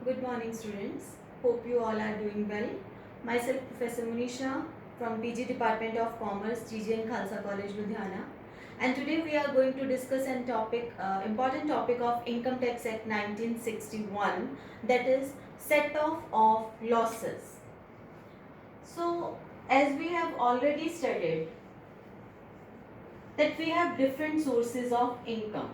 Good morning, students. Hope you all are doing well. Myself, Professor Munisha from PG Department of Commerce, GGN Khalsa College, Ludhiana. And today we are going to discuss an important topic of Income Tax Act 1961, that is set-off of losses. So, as we have already studied, that we have different sources of income,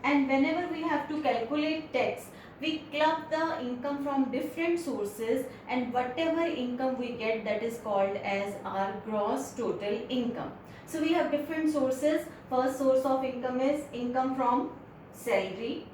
and whenever we have to calculate tax, we club the income from different sources, and whatever income we get, that is called as our gross total income. So we have different sources. First source of income is income from salary.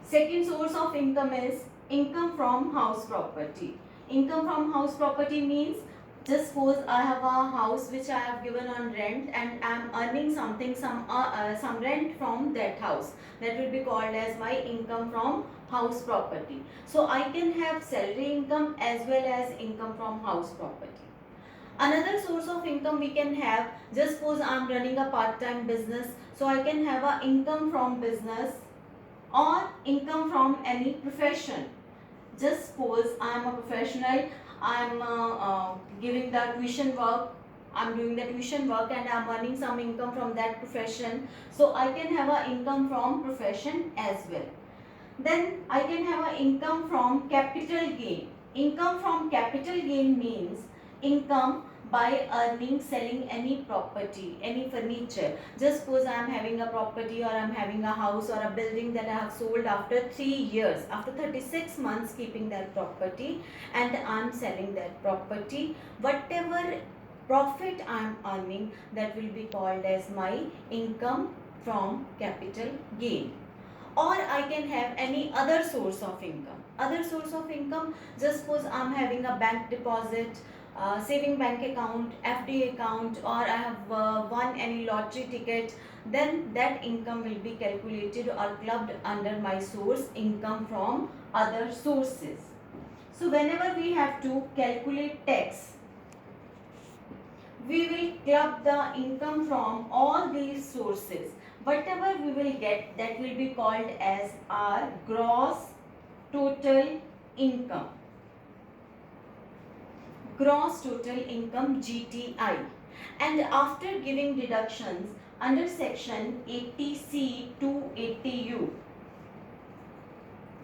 Second source of income is income from house property. Income from house property means, just suppose I have a house which I have given on rent and I am earning some rent from that house. That will be called as my income from house property. So I can have salary income as well as income from house property. Another source of income we can have, just suppose I am running a part-time business, so I can have a income from business or income from any profession. Just suppose I am a professional, I am giving the tuition work, I am doing the tuition work and I am earning some income from that profession. So I can have an income from profession as well. Then I can have an income from capital gain. Income from capital gain means income by earning, selling any property, any furniture. Just suppose I am having a property or I am having a house or a building that I have sold after 3 years, after 36 months keeping that property, and I am selling that property. Whatever profit I am earning, that will be called as my income from capital gain. Or I can have any other source of income. Other source of income, just suppose I am having a bank deposit, saving bank account, FD account, or I have won any lottery ticket, then that income will be calculated or clubbed under my source income from other sources. So whenever we have to calculate tax, we will club the income from all these sources. Whatever we will get, that will be called as our gross total income. Gross total income, GTI. And after giving deductions under section 80C to 80U,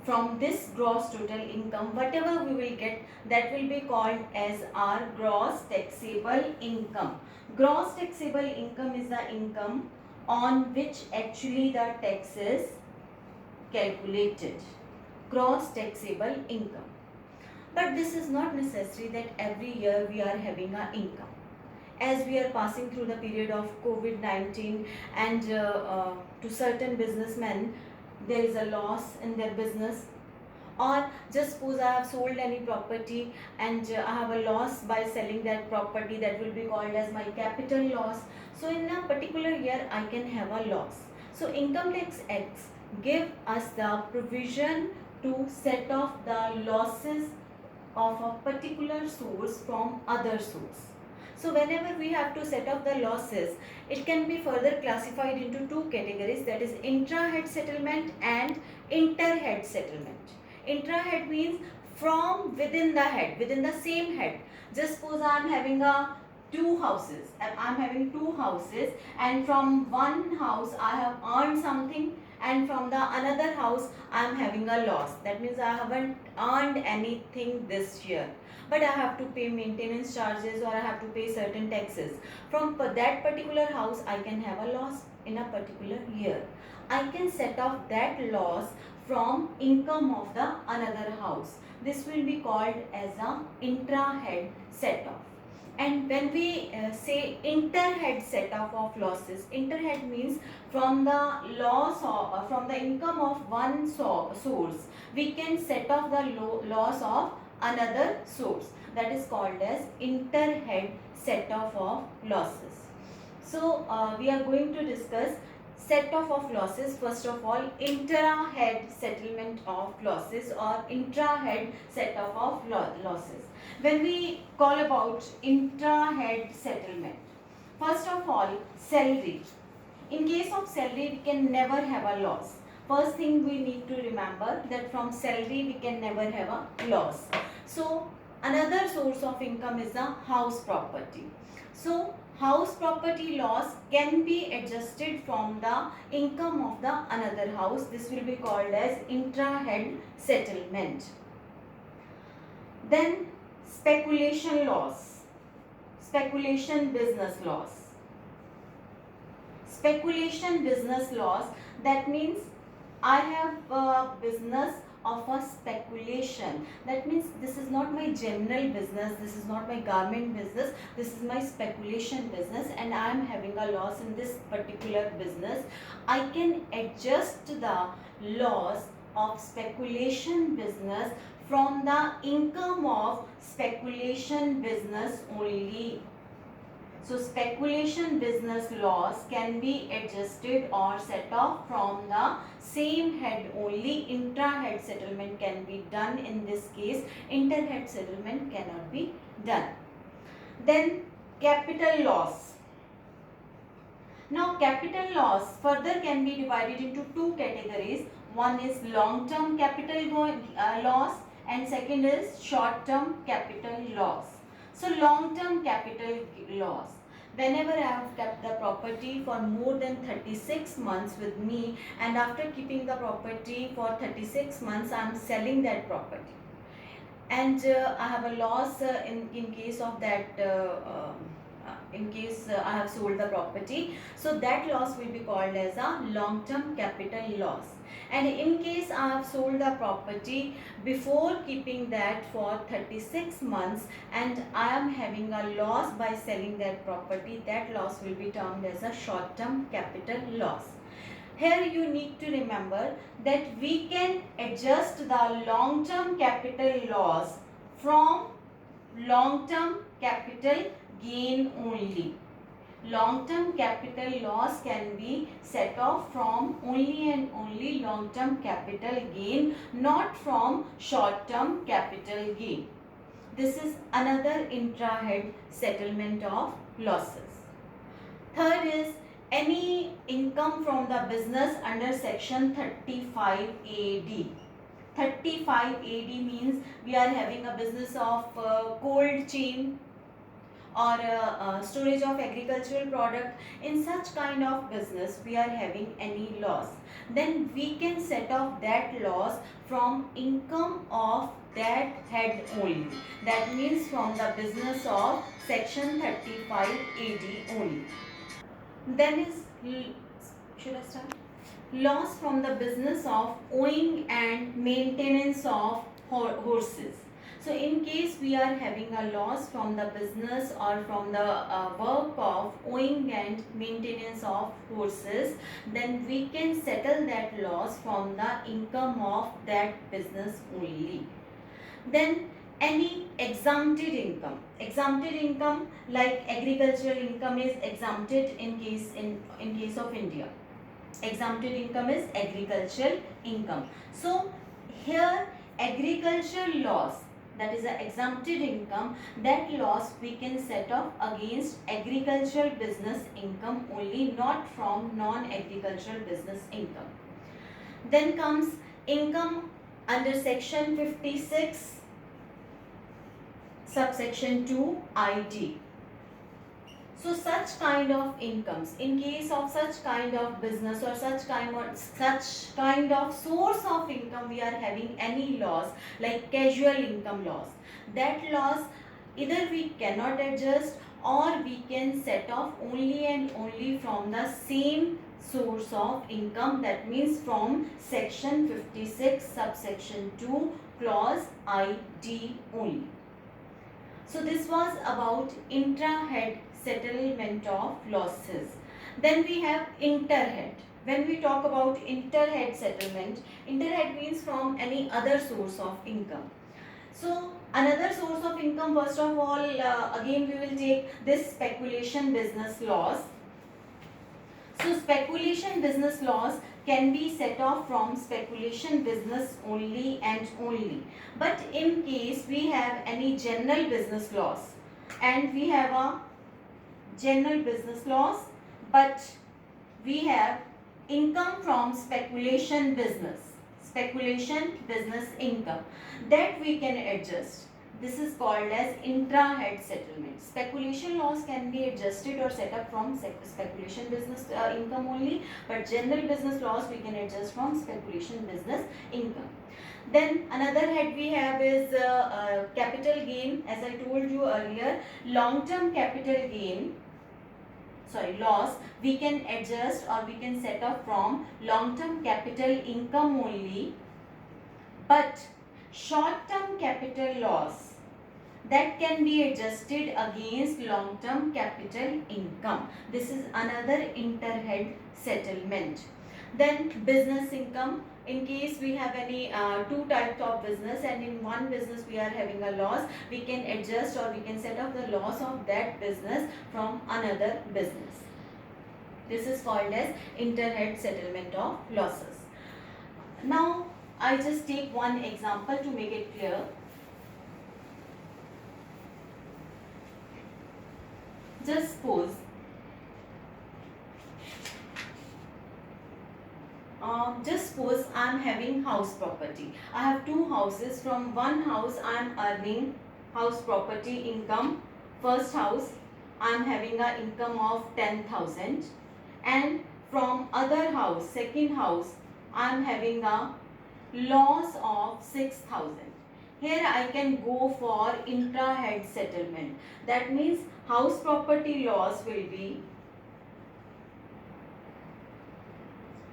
from this gross total income, whatever we will get, that will be called as our gross taxable income. Gross taxable income is the income on which actually the tax is calculated. Gross taxable income. But this is not necessary that every year we are having an income. As we are passing through the period of COVID-19 and to certain businessmen, there is a loss in their business, or just suppose I have sold any property and I have a loss by selling that property, that will be called as my capital loss. So in a particular year I can have a loss. So Income Tax Act give us the provision to set off the losses of a particular source from other source. So whenever we have to set off the losses, it can be further classified into two categories, that is intra-head settlement and inter-head settlement. Intra-head means from within the head, within the same head. Just suppose I am having two houses, and from one house I have earned something, and from the another house I am having a loss. That means I haven't earned anything this year, but I have to pay maintenance charges or I have to pay certain taxes. From that particular house I can have a loss in a particular year. I can set off that loss from income of the another house. This will be called as a intra-head set off. And when we say inter-head set off of losses, inter-head means from the loss of, from the income of one source, we can set off the loss of another source. That is called as inter-head set off of losses. So we are going to discuss set off of losses. First of all, intra-head settlement of losses or intra-head set off of losses. When we call about intra-head settlement, first of all, salary. In case of salary, we can never have a loss. first thing we need to remember that from salary we can never have a loss. So another source of income is the house property. So house property loss can be adjusted from the income of the another house. This will be called as intra-head settlement. Then speculation loss, speculation business loss. Speculation business loss, that means I have a business of a speculation. That means this is not my general business, this is not my garment business, this is my speculation business and I am having a loss in this particular business. I can adjust the loss of speculation business from the income of speculation business only. So speculation business loss can be adjusted or set off from the same head only. Intra-head settlement can be done in this case. Inter-head settlement cannot be done. Then capital loss. Now capital loss further can be divided into two categories. One is long-term capital loss and second is short-term capital loss. So long-term capital loss. Whenever I have kept the property for more than 36 months with me and after keeping the property for 36 months I am selling that property and I have a loss in case of that in case I have sold the property. So that loss will be called as a long-term capital loss. And in case I have sold the property before keeping that for 36 months and I am having a loss by selling that property, that loss will be termed as a short-term capital loss. Here you need to remember that we can adjust the long-term capital loss from long-term capital gain only. Long-term capital loss can be set off from only and only long-term capital gain, not from short-term capital gain. This is another intra-head settlement of losses. Third is any income from the business under section 35 AD. 35 AD means we are having a business of cold chain or storage of agricultural product. In such kind of business we are having any loss, then we can set off that loss from income of that head only. That means from the business of section 35 AD only. Then is, should I start? Loss from the business of owning and maintenance of horses. So in case we are having a loss from the business or from the work of owning and maintenance of horses, then we can settle that loss from the income of that business only. Then any exempted income. Exempted income like agricultural income is exempted in case of India. Exempted income is agricultural income. So here agricultural loss, that is the exempted income, that loss we can set off against agricultural business income only, not from non-agricultural business income. Then comes income under section 56 subsection 2 ID. So such kind of incomes, in case of such kind of business or such kind of source of income we are having any loss like casual income loss, that loss either we cannot adjust or we can set off only and only from the same source of income, that means from section 56 subsection 2 clause ID only. So this was about intra-head settlement of losses. Then we have inter-head. When we talk about inter-head settlement, inter-head means from any other source of income. So another source of income, first of all, again we will take this speculation business loss. So speculation business loss can be set off from speculation business only and only. But in case we have any general business loss and we have a general business loss but we have income from speculation business income, that we can adjust. This is called as intra-head settlement. Speculation loss can be adjusted or set up from speculation business income only, but general business loss we can adjust from speculation business income. Then another head we have is capital gain. As I told you earlier, long-term capital gain, loss, we can adjust or we can set up from long-term capital income only, but short-term capital loss, that can be adjusted against long-term capital income. This is another inter-head settlement. Then business income. In case we have any two types of business, and in one business we are having a loss, we can adjust or we can set up the loss of that business from another business. This is called as inter-head settlement of losses. Now I just take one example to make it clear. Just suppose I am having house property. I have two houses. From one house I am earning house property income. First house I am having a income of 10,000, and from other house, second house, I am having a loss of 6,000. Here I can go for intra-head settlement. That means house property loss will be,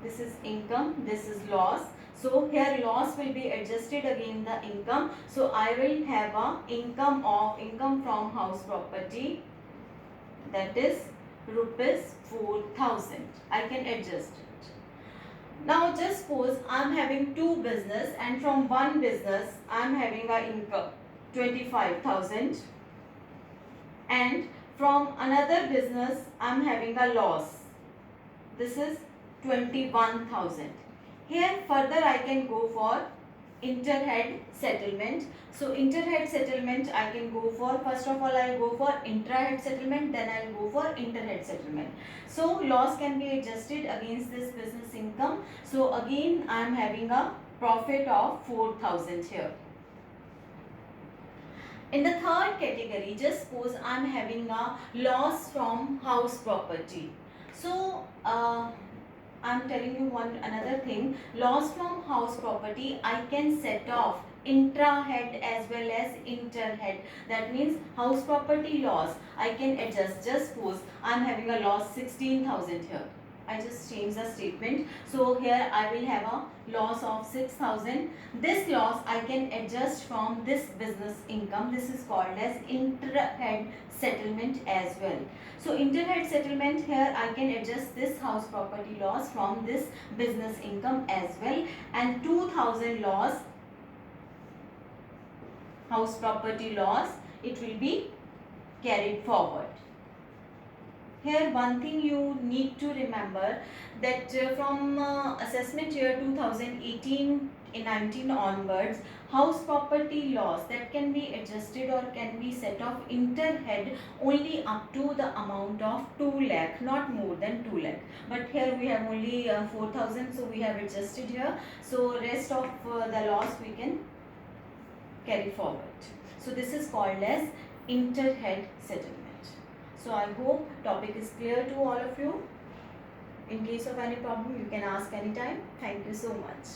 this is income, this is loss. So here loss will be adjusted against the income. So I will have a income from house property, that is rupees 4,000. I can adjust it. Now just suppose I am having two business, and from one business I am having a income 25,000, and from another business I am having a loss. This is 21,000. Here further I can go for inter-head settlement. So inter-head settlement I can go for, first of all I will go for intra-head settlement, then I will go for inter-head settlement. So loss can be adjusted against this business income. So again I am having a profit of 4,000 here. In the third category, just suppose I am having a loss from house property. So I am telling you another thing. Loss from house property I can set off intra-head as well as inter-head. That means house property loss I can adjust. Just suppose I am having a loss 16,000 here. I just change the statement. So here I will have a loss of 6,000. This loss I can adjust from this business income. This is called as inter-head settlement as well. So inter-head settlement, here I can adjust this house property loss from this business income as well, and 2,000 loss, house property loss, it will be carried forward. Here one thing you need to remember, that from assessment year 2018-19 onwards, house property loss that can be adjusted or can be set off inter-head only up to the amount of 2 lakh, not more than 2 lakh. But here we have only 4,000, so we have adjusted here. So rest of the loss we can carry forward. So this is called as inter-head settlement. So I hope topic is clear to all of you. In case of any problem, you can ask anytime. Thank you so much.